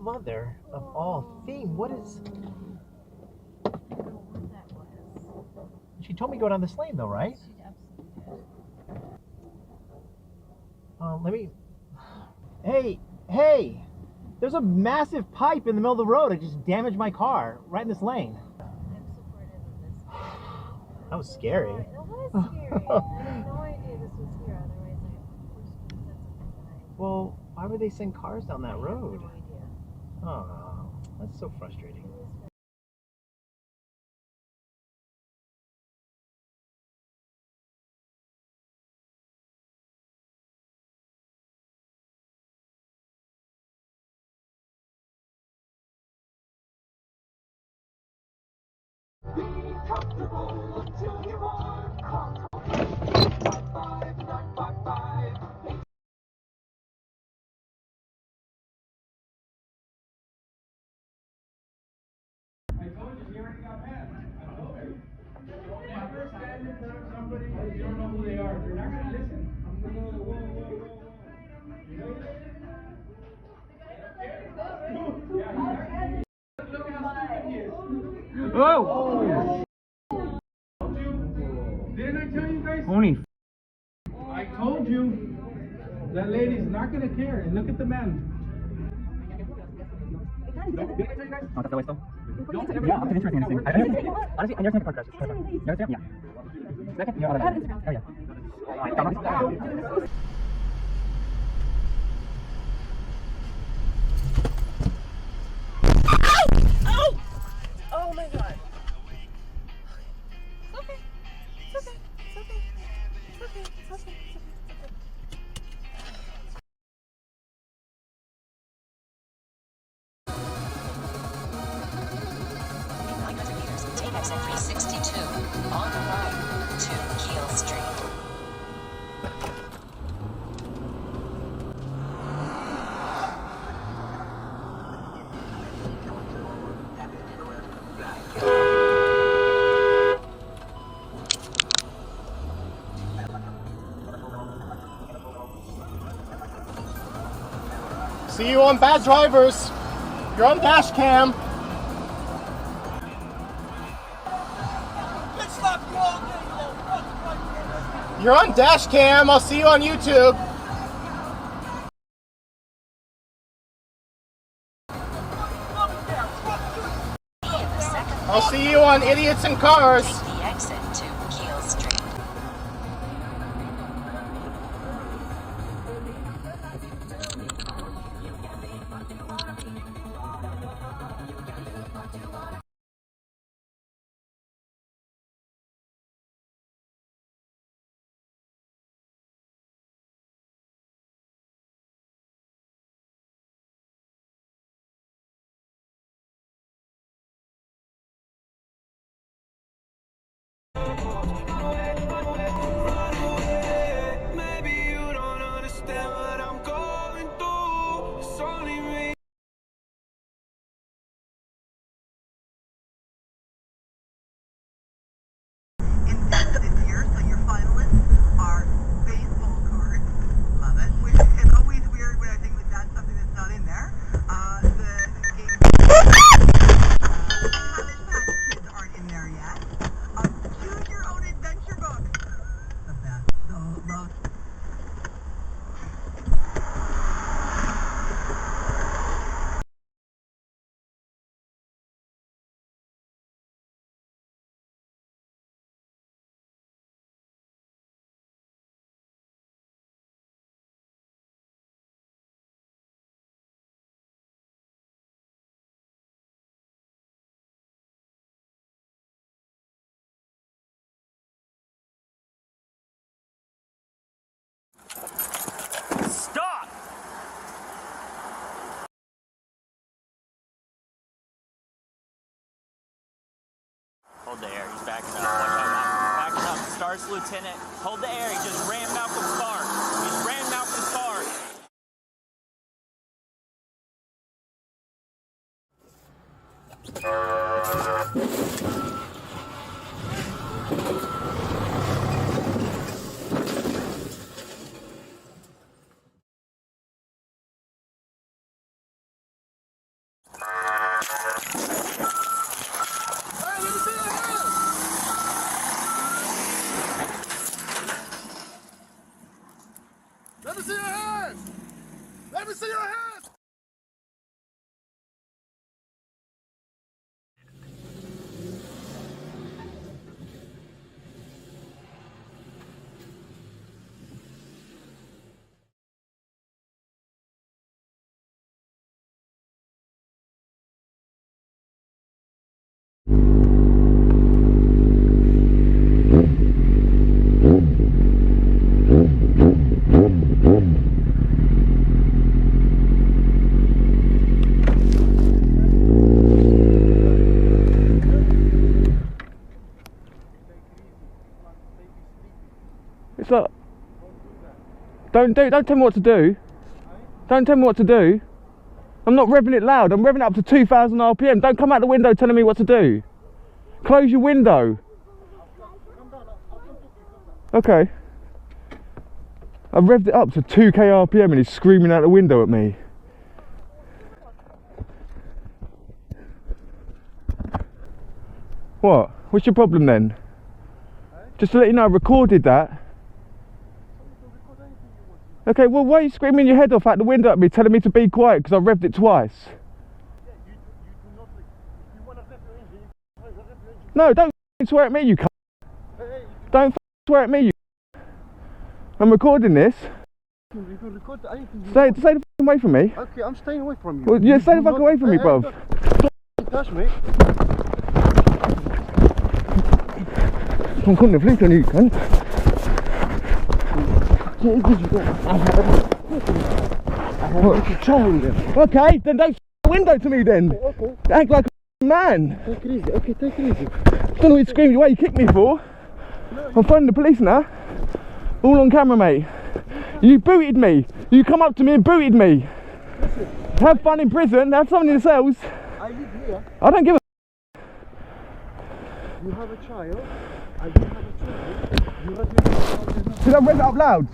mother of all things. What is... I don't know what that was. She told me to go down this lane though, right? She absolutely did. Let me... Hey! There's a massive pipe in the middle of the road. It just damaged my car right in this lane. I'm supportive of this. That was scary. It was scary. I had no idea this was here. Otherwise, I of course would have said something. Well, why would they send cars down that I road? have no idea. Oh, that's so frustrating. Be comfortable until you are comfortable. 955. I told you, he already got mad. I told you. Never stand in front of somebody you don't know who they are. They're not going to listen. I'm going to go, whoa. You know this? Yeah, look how stupid he is. Oh! Didn't I tell you guys? Only. I told you that lady's not gonna care. And look at the man. Oh, that's the way still? Yeah, okay, interesting. Honestly, I never seen a car crash. You ever seen it? Yeah. Second? Yeah, oh yeah. Oh my god. Okay. It's okay. It's okay. It's okay. It's okay. Take exit 362 on the right to Keel Street. See you on Bad Drivers. You're on dash cam. You're on dash cam. I'll see you on YouTube. I'll see you on Idiots in Cars. Take the exit to Keel Street. Maybe you don't understand what I'm going through. It's only me. Inside this year, so your finalists are baseball cards. Love it. Which is always weird when I think that that's something that's not in there. The game Cabbage Patch Kids aren't in there yet. Choose your own adventure book. The best. So love. Stop! Hold the air. He's backing up. Watch out. Backing up. Stars Lieutenant. Hold the air. He just ran Malcolm Star. He's ran Malcolm Star. see your hands! It's like, don't tell me what to do. Don't tell me what to do. I'm not revving it loud. I'm revving it up to 2,000 RPM. Don't come out the window telling me what to do. Close your window. Okay. I've revved it up to 2k RPM and he's screaming out the window at me. What? What's your problem then? Just to let you know, I recorded that. Okay, well, why are you screaming your head off out the window at me, telling me to be quiet because I revved it twice? No, don't swear at me, you cunt. Don't swear at me, you cunt. I'm recording this. You can record anything you Stay want. the fuck away from me. Okay, I'm staying away from you. Well, yeah, stay the fuck away from me, bruv. Don't touch me. I'm calling the police on you, cunt. Okay, then don't the window to me then. Okay. Act like a man. Take it easy. Okay, take it easy. Don't know what you screamed what you kicked me for. I'm phoning the police now. All on camera, mate. You booted me. You come up to me and booted me. Have fun in prison. Have fun in the cells. I live here. I don't give a. You have a child. I do have a child. You have your child. Did I read it up loud?